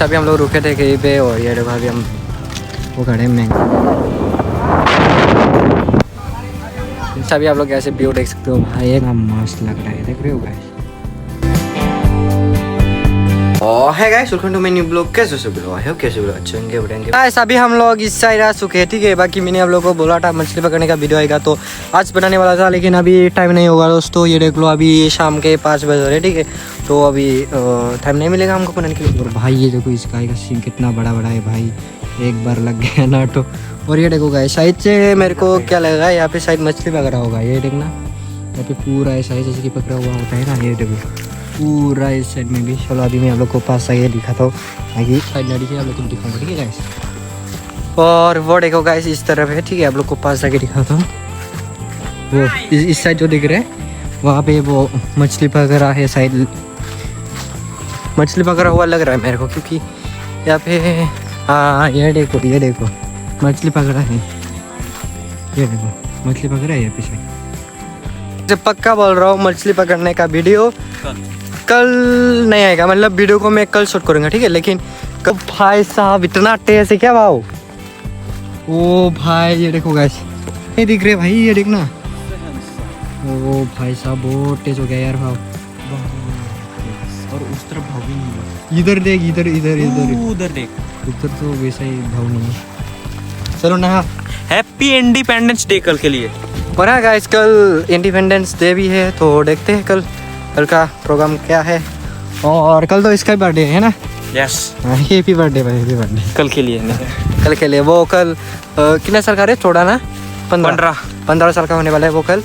अभी हम लोग रुके थे कहीं पे और ये देखो अभी हम वो खड़े हैं मैंगो। अभी आप लोग ऐसे व्यू देख सकते हो भाई, एक मस्त लग रहा है, देख रहे हो गाइस। है guys, welcome to my new blog. कैसे हो ब्लॉग? आई होप कैसे ब्लॉग अच्छे होंगे बढ़ेंगे गाइस। अभी हम लोग इस साइड आ चुके हैं, ठीक है। बाकी मैंने आप लोगों को बोला था मछली पकड़ने का वीडियो आएगा तो आज बनाने वाला था, लेकिन अभी टाइम नहीं होगा दोस्तों। ये देख लो अभी शाम के 5 बज रहे, ठीक है। तो अभी टाइम नहीं मिलेगा हमको बनाने के लिए। और भाई ये देखो इस गाय का सीन कितना बड़ा बड़ा है भाई, एक बार लग गया ना तो। और ये देखो गाइस, साइड से मेरे को क्या लगा यहाँ पे शायद मछली पकड़ा होगा। ये देखना यहाँ पे पूरा ऐसा है जैसे कि पकड़ा हुआ होता है ना, ये देखो पूरा इस साइड में भी। चलो अभी मैं आप लोग को पास आगे दिखाता हूँ, आगे साइड नदी से आप लोग को दिखाऊंगा, ठीक है गाइस। और वो देखो गाइस इस तरफ है, ठीक है। आप लोग को पास आगे दिखाता हूँ, वो इस साइड जो दिख रहा है वहाँ पे वो मछली पकड़ा है, शायद मछली पकड़ा हुआ लग रहा है मेरे को, क्योंकि यहाँ पे हाँ ये देखो मछली पकड़ा है, ये देखो मछली पकड़ा है यहाँ पे शायद। पक्का बोल रहा हूँ मछली पकड़ने का वीडियो कल नहीं आएगा, मतलब वीडियो को मैं कल शूट करूँगा, ठीक है। लेकिन कब भाई साहब इतना तेज है क्या भाव, ओ भाई ये देखो गाइस, नहीं दिख रहे भाई, ये देखना, ओ भाई साहब बहुत तेज हो गया यार भाव। और उस तरफ भाव भी नहीं है, इधर देख, इधर उधर देख, उधर तो वैसा ही भाव नहीं है। चलो ना, हैप्पी इंडिपेंडेंस डे कल के लिए। पर हाँ गाइस कल इंडिपेंडेंस डे भी है, तो देखते हैं कल का प्रोग्राम क्या है। और कल तो इसका बर्थडे है ना। यस, हैप्पी बर्थडे भाई, हैप्पी बर्थडे कल के लिए नहीं, कल के लिए। वो कल कितना साल का है, थोड़ा ना 15 साल का होने वाला है वो कल।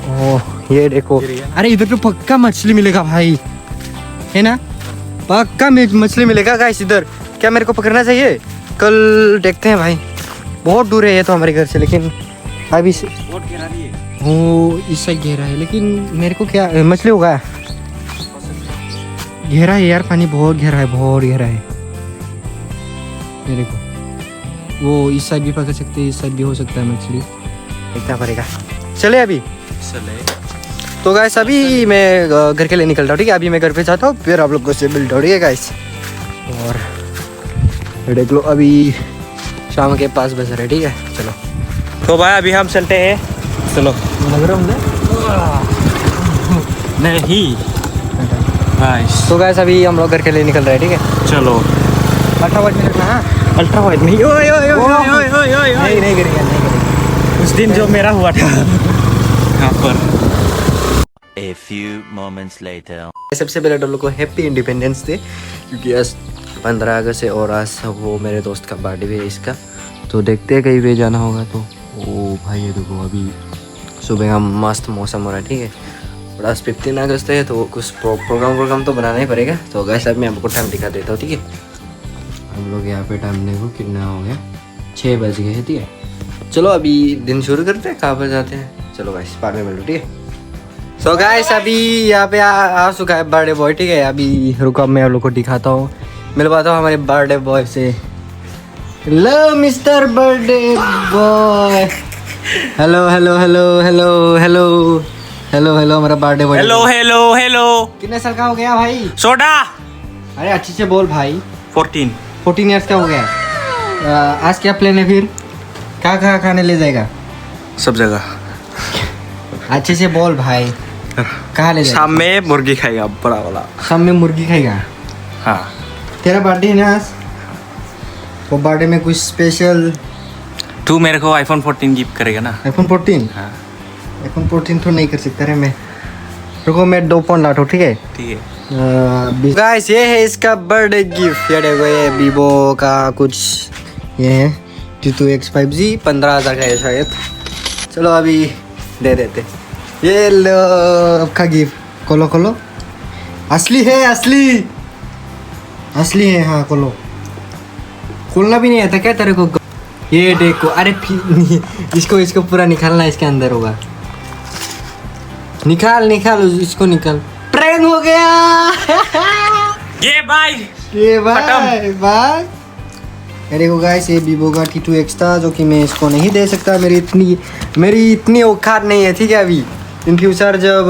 ओह ये देखो, अरे इधर तो पक्का मछली मिलेगा भाई, है ना, पक्का मछली मिलेगा गाइस इधर। क्या मेरे को पकड़ना चाहिए? कल देखते हैं भाई, बहुत दूर है ये तो हमारे घर से, लेकिन अभी वो इस साइड गहरा है, लेकिन मेरे को क्या मछली होगा, गहरा है यार पानी, बहुत गहरा है, बहुत गहरा है। ये देखो वो इस साइड भी पकड़ सकते हैं, इस साइड भी हो सकता है मछली, देखना पड़ेगा। चले अभी तो गाइस अभी मैं घर के लिए निकल रहा हूँ, ठीक है। अभी मैं घर पे जाता हूँ, फिर आप लोग को से मिलता हूँ, ठीक है गाइस। और देख लो अभी शाम के 5 बज रहे, ठीक है। चलो तो भाई अभी हम चलते हैं, चलो। लग रहा हूँ नहीं तो गाइस अभी हम लोग घर के लिए निकल रहे हैं, ठीक है। चलो। अल्ट्रा वाइड में रखना, हाँ अल्ट्रा वाइड नहीं, नहीं करेगा। उस दिन जो मेरा हुआ था यहाँ पर। A few moments later. सबसे पहले तो लोग को हैप्पी इंडिपेंडेंस डे, क्योंकि आज 15 अगस्त है और आज वो मेरे दोस्त का बर्थडे भी है इसका। तो देखते हैं कहीं पे जाना होगा तो। ओ भाई ये देखो अभी सुबह का मस्त मौसम हो रहा है, ठीक है। और आज 15 अगस्त है तो कुछ प्रोग्राम तो बनाना ही पड़ेगा। तो गाइस अब मैं आपको टाइम दिखा देता हूँ, ठीक है। हम लोग यहाँ पे टाइम देखो कितना हो गया, 6 बज गए हैं, ठीक है। चलो अभी दिन शुरू करते हैं, कहाँ पर जाते हैं, चलो गाइस बाद में मिलो, ठीक है। सो गाइस अभी यहाँ पे आ चुका है बर्थडे बॉय, ठीक है। अभी रुको मैं आप लोग को दिखाता हूँ, मिलवाता हूँ हमारे बर्थडे बॉय से। Hello mister birthday boy, hello hello hello hello hello hello hello हमारा बर्थडे बॉय। हेलो कितने साल का हो गया भाई? सोडा। अरे अच्छे से बोल भाई। 14 ईयर्स का हो गया। आज क्या प्लान है फिर, कहाँ खाने ले जाएगा? सब जगह। अच्छे से बोल भाई, कहाँ ले जाएगा? शाम में मुर्गी खाएगा, बड़ा वाला। शाम में मुर्गी खाएगा? हाँ। तेरा बर्थडे है ना आज, वो बर्थडे में कुछ स्पेशल? तू मेरे को iPhone 14 गिफ्ट करेगा ना? iPhone 14? हाँ। iPhone 14 तो नहीं कर सकता रे मैं, रुको मैं 2 फोन लाता हूँ, ठीक है। ठीक है गाइस ये है इसका बर्थडे गिफ्ट, ये देखो ये वीवो का कुछ ये है T2X 5G, 15,000 का है शायद। चलो अभी दे देते, ये लो आपका गिफ्ट, खोलो। असली है, असली है, हाँ खोलो। खोलना भी नहीं आता क्या तेरे को? ये देखो, अरे इसको पूरा निकालना, इसके अंदर होगा। निकाल इसको निकाल। ट्रेन हो गया ये भाई बाय। ये देखो गाइस ये वीवो का T2X था, जो कि मैं इसको नहीं दे सकता, मेरी इतनी औकात नहीं है, ठीक है। अभी इन फ्यूचर जब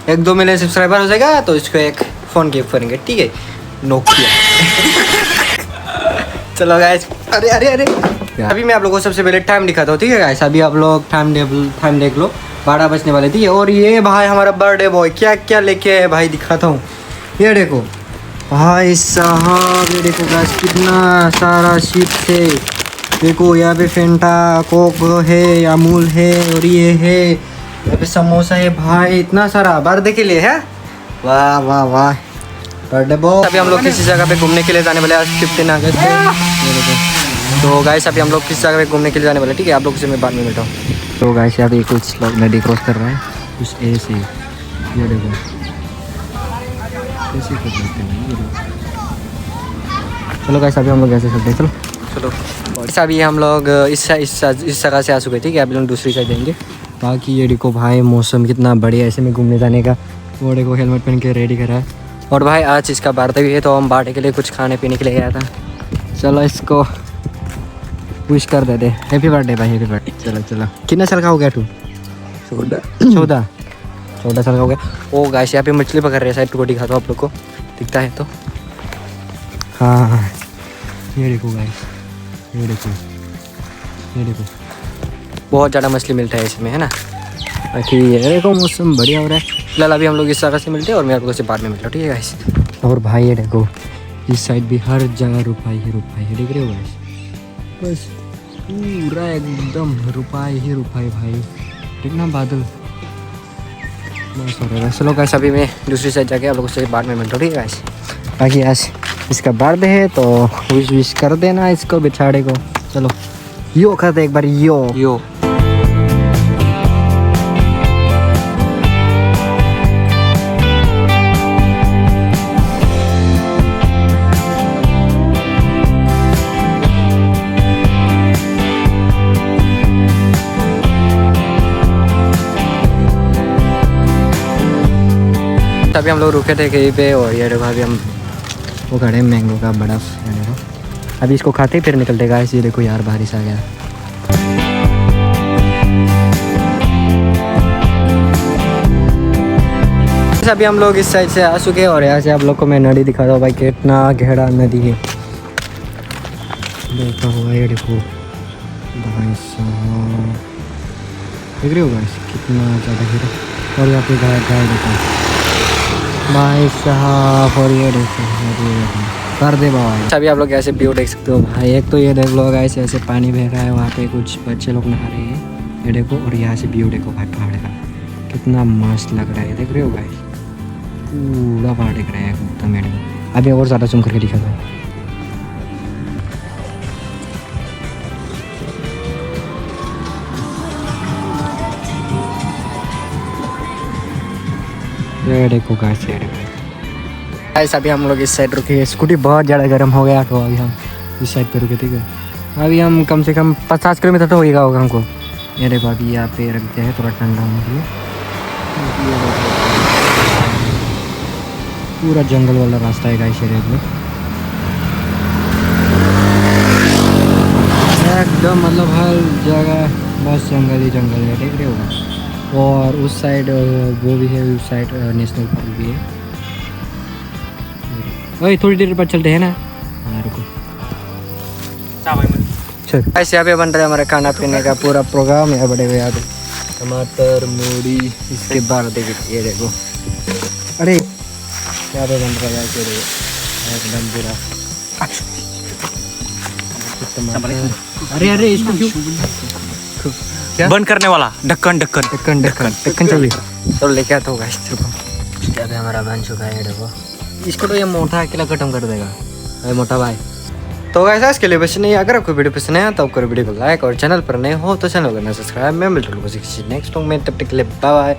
1-2 मिलियन सब्सक्राइबर हो जाएगा तो इसको एक फ़ोन गिफ्ट करेंगे, ठीक है। नोकिया। चलो गाइस, अरे अरे अरे अभी मैं आप लोगों को सबसे पहले टाइम दिखाता हूँ, ठीक है गाइस। अभी आप लोग टाइम देख लो, 12 बजने वाले, ठीक है। और ये भाई हमारा बर्थडे बॉय क्या क्या लेके आए भाई, दिखाता हूँ। ये देखो भाई साहब, ये देखो गाइस कितना सारा चिप्स है। देखो यहाँ पे फेंटा कोक है, अमूल है, और ये है यहाँ पे समोसा है भाई, इतना सारा बर्थडे के लिए है। वाह वाह वाह, बर्थडे बॉय। अभी हम लोग किसी जगह पे घूमने के लिए जाने वाले, आज 15 अगस्त है। तो गाइस अभी हम लोग किस जगह पे घूमने के लिए जाने वाले, ठीक है। आप लोगों से मैं बाद में मिलता हूँ। तो गाइस यहाँ पे कुछ लोग नदी क्रॉस कर रहे हैं, कुछ ऐसे, ये देखो कैसे कर लेते हैं ये लोग। चलो गाइस अभी हम लोग ऐसे चलते हैं, चलो चलो। और अभी हम लोग इस जगह से आ चुके, ठीक है। अभी हम दूसरी साइड जाएंगे। बाकी ये देखो भाई मौसम कितना बढ़िया ऐसे में घूमने जाने का। वो देखो हेलमेट पहन के रेडी करा है। और भाई आज इसका बर्थडे भी है, तो हम बर्थडे के लिए कुछ खाने पीने के लिए गया था। चलो इसको विश कर देते, हैप्पी बर्थडे भाई, हैप्पी बर्थडे। चलो चलो, कितना साल का हो गया तू? 14 साल का हो गया। ओ गाइस यहाँ पे मछली पकड़ रहे हैं, शायद तुमको दिखाता हूँ आप लोग को, दिखता है तो। हाँ ये देखो गाइस, ये देखो, ये देखो बहुत ज़्यादा मछली मिलता है इसमें, है ना। बाकी ये देखो मौसम बढ़िया हो रहा है। फिलहाल अभी हम लोग इस जगह से मिलते हैं और मैं आप लोगों से बाद में मिलता हूँ, ठीक है गाइस। और भाई ये देखो इस साइड भी हर जगह रुपाई ही रुपाई है, देख रहे हो गाइस, बस पूरा एकदम रुपाई ही रुपाई भाई। देखना बादल बस हो रहा है। चलो गाइस अभी मैं दूसरी साइड जाके आप लोगों से बाद में मिलता हूँ, ठीक है गाइस। बाकी आज इसका बर्थडे है तो विश कर देना इसको, बेचारे को। चलो यो करते एक बार, यो यो। अभी हम लोग रुके थे कहीं पे, और ये देखो अभी हम वो खड़े हैं मैंगो का बड़ा देखो। अभी इसको खाते ही फिर निकलते गाइस। ये देखो यार बारिश आ गया। अभी हम लोग इस साइड से आ चुके हैं और यहाँ से आप लोग को मैं नदी दिखा दूँ भाई, कितना गहरा नदी है। देखा हुआ ये देखो भाई साहब, देख रहे हो गाइस कितना ज़्यादा गहरा। और यहाँ पे गाय देखो भाई साहब, और ये देखो कर दे भाई। अभी आप लोग ऐसे व्यू देख सकते हो भाई। एक तो ये देख लो गाइस, ऐसे पानी बह रहा है, वहाँ पे कुछ बच्चे लोग नहा रहे हैं, ये देखो। और यहाँ से व्यू देखो भाई पहाड़ का, कितना मस्त लग रहा है, देख रहे हो गाइस, पूरा पहाड़ दिख रहा है एकदम। ये देखो अभी और ज़्यादा जूम करके दिखा दो। ये देखो गाइस, ये देखो गाइस। अभी हम लोग इस साइड रुके, स्कूटी बहुत ज़्यादा गर्म हो गया तो अभी हम इस साइड पे रुके, ठीक है। अभी हम कम से कम 50 किलोमीटर तो होगा हमको। ये देखो अभी यहाँ पे रखते हैं थोड़ा ठंडा होने के लिए। पूरा जंगल वाला रास्ता है गाइस, ये देख लो एकदम, मतलब हर जगह बस जंगल ही जंगल है, देख रहे हो। और उस साइड वो भी है, उस साइड नेशनल पार्क भी है। वही थोड़ी देर बाद चलते हैं ना। हाँ रुको, चल ऐसे यहाँ पे बन रहा है हमारा खाना पीने का पूरा प्रोग्राम है। बड़े हुए यहाँ पे टमाटर मूढ़ी, इसके बाद देखिए ये देखो, अरे यहाँ पे बन रहा है एकदम पूरा टमाटर। अरे अरे इसको क्यों क्या? बंद करने वाला ढक्कन ढक्कन ढक्कन ढक्कन ढक्कन चाहिए। चलो लेके आता होगा इस को। क्या पे हमारा बन चुका है, देखो इसको तो ये मोटा अकेला खत्म कर देगा भाई, मोटा भाई। तो गाइस आज के लिए बस नहीं, अगर आपको वीडियो पसंद आया तो आप करो वीडियो को लाइक, और चैनल पर नए हो तो चैनल को करना सब्सक्राइब। मैं मिलता हूँ किसी नेक्स्ट व्लॉग में, तब तक के लिए bye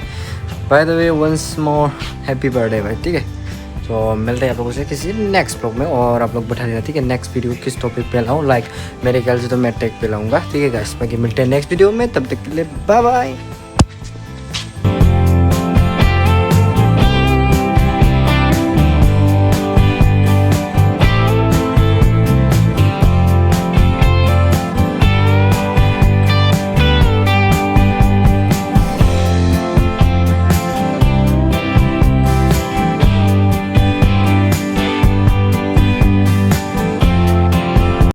by the way, once more happy birthday भाई, ठीक है। तो मिलते हैं आप लोगों से किसी नेक्स्ट ब्लॉग में, और आप लोग बता देना, ठीक है, नेक्स्ट वीडियो किस टॉपिक पे लाऊं। लाइक मेरे ख्याल से तो मैं टेक पे लाऊंगा, ठीक है गाइस। बाकी मिलते हैं नेक्स्ट वीडियो में, तब तक के लिए बाय बाय।